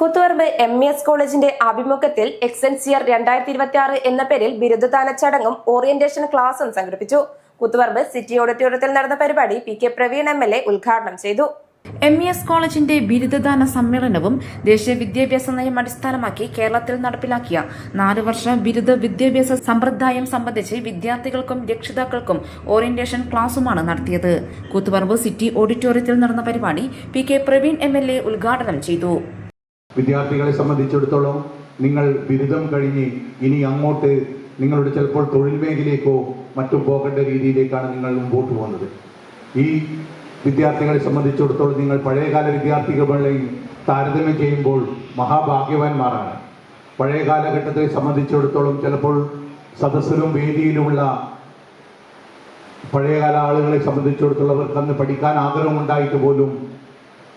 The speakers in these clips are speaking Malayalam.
കൂത്തുപറമ്പ് MES കോളേജിന്റെ ആഭിമുഖ്യത്തിൽ എക്സെൻസിയർ 2026 എന്ന പേരിൽ ബിരുദദാന ചടങ്ങും ഓറിയന്റേഷൻ ക്ലാസും സംഘടിപ്പിച്ചു. കൂത്തുപറമ്പ് സിറ്റി ഓഡിറ്റോറിയത്തിൽ നടന്ന പരിപാടി PK പ്രവീൺ MLA ഉദ്ഘാടനം ചെയ്തു. MES കോളേജിന്റെ ബിരുദദാന സമ്മേളനവും ദേശീയ വിദ്യാഭ്യാസ നയം അടിസ്ഥാനമാക്കി കേരളത്തിൽ നടപ്പിലാക്കിയ 4 വർഷ ബിരുദ വിദ്യാഭ്യാസ സമ്പ്രദായം സംബന്ധിച്ച് വിദ്യാർത്ഥികൾക്കും രക്ഷിതാക്കൾക്കും ഓറിയന്റേഷൻ ക്ലാസുമാണ് നടത്തിയത്. കൂത്തുപറമ്പ് സിറ്റി ഓഡിറ്റോറിയത്തിൽ നടന്ന പരിപാടി PK പ്രവീൺ MLA ഉദ്ഘാടനം ചെയ്തു. വിദ്യാർത്ഥികളെ സംബന്ധിച്ചിടത്തോളം നിങ്ങൾ ബിരുദം കഴിഞ്ഞ് ഇനി അങ്ങോട്ട് നിങ്ങളുടെ ചിലപ്പോൾ തൊഴിൽ മേഖലയിലേക്കോ മറ്റും പോകേണ്ട രീതിയിലേക്കാണ് നിങ്ങൾ മുമ്പോട്ട് പോകുന്നത്. ഈ വിദ്യാർത്ഥികളെ സംബന്ധിച്ചിടത്തോളം നിങ്ങൾ പഴയകാല വിദ്യാർത്ഥികളെയും താരതമ്യം ചെയ്യുമ്പോൾ മഹാഭാഗ്യവാന്മാരാണ്. പഴയ കാലഘട്ടത്തെ സംബന്ധിച്ചിടത്തോളം ചിലപ്പോൾ സദസ്സിലും വേദിയിലുമുള്ള പഴയകാല ആളുകളെ സംബന്ധിച്ചിടത്തോളവർക്ക് അന്ന് പഠിക്കാൻ ആഗ്രഹമുണ്ടായിട്ട് പോലും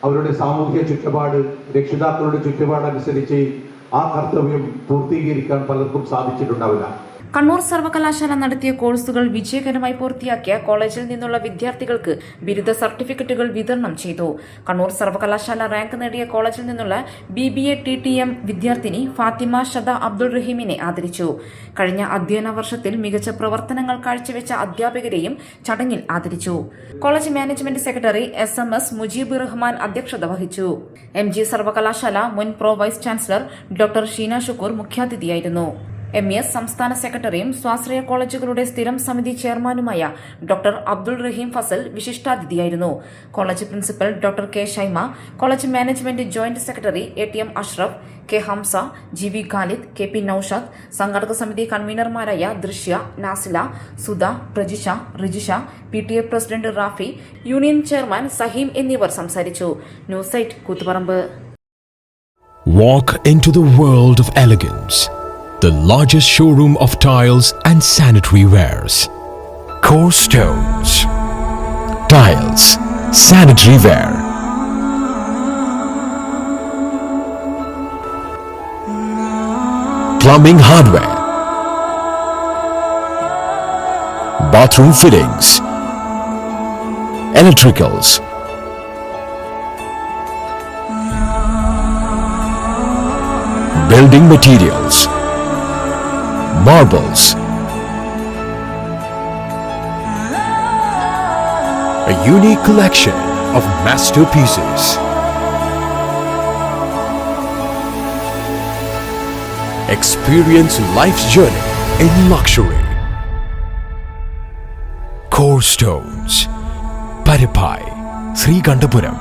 അവരുടെ സാമൂഹ്യ ചുറ്റുപാട്, രക്ഷിതാക്കളുടെ ചുറ്റുപാടനുസരിച്ച് ആ കർത്തവ്യം പൂർത്തീകരിക്കാൻ പലർക്കും സാധിച്ചിട്ടുണ്ടാവില്ല. കണ്ണൂർ സർവകലാശാല നടത്തിയ കോഴ്സുകൾ വിജയകരമായി പൂർത്തിയാക്കിയ കോളേജിൽ നിന്നുള്ള വിദ്യാർത്ഥികൾക്ക് ബിരുദ സർട്ടിഫിക്കറ്റുകൾ വിതരണം ചെയ്തു. കണ്ണൂർ സർവകലാശാല റാങ്ക് നേടിയ കോളേജിൽ നിന്നുള്ള BBA TTM വിദ്യാർത്ഥിനി ഫാത്തിമ ഷദ അബ്ദുൾ റഹീമിനെ ആദരിച്ചു. കഴിഞ്ഞ അധ്യയന വർഷത്തിൽ മികച്ച പ്രവർത്തനങ്ങൾ കാഴ്ചവെച്ച അധ്യാപകരെയും ചടങ്ങിൽ ആദരിച്ചു. College management secretary SMS Mujeeb Rahman അധ്യക്ഷത വഹിച്ചു. MG സർവകലാശാല മുൻ pro vice chancellor doctor Sheena Shukoor മുഖ്യാതിഥിയായിരുന്നു. MES സംസ്ഥാന സെക്രട്ടറിയും സ്വാശ്രയ കോളേജുകളുടെ സ്ഥിരം സമിതി ചെയർമാനുമായ ഡോക്ടർ അബ്ദുൾ റഹീം ഫസൽ വിശിഷ്ടാതിഥിയായിരുന്നു. College principal doctor K Shaima, college management joint secretary ATM Ashraf, K Hamsa, GV Khalid, KP Naushad, സംഘാടക സമിതി കൺവീനർമാരായ Drishya, Nasila, Sudha, Prajisha, Rijisha, PTA president Rafi, union chairman Saheem എന്നിവർ സംസാരിച്ചു. News site Koothuparamba. Walk into the world of elegance. The largest showroom of tiles and sanitary wares. Core Stones. Tiles, sanitary ware. Plumbing hardware. Bathroom fittings. Electricals. Building materials. Marbles. A unique collection of masterpieces. Experience life's journey in luxury. Core Stones. Paripai, Srikandapuram.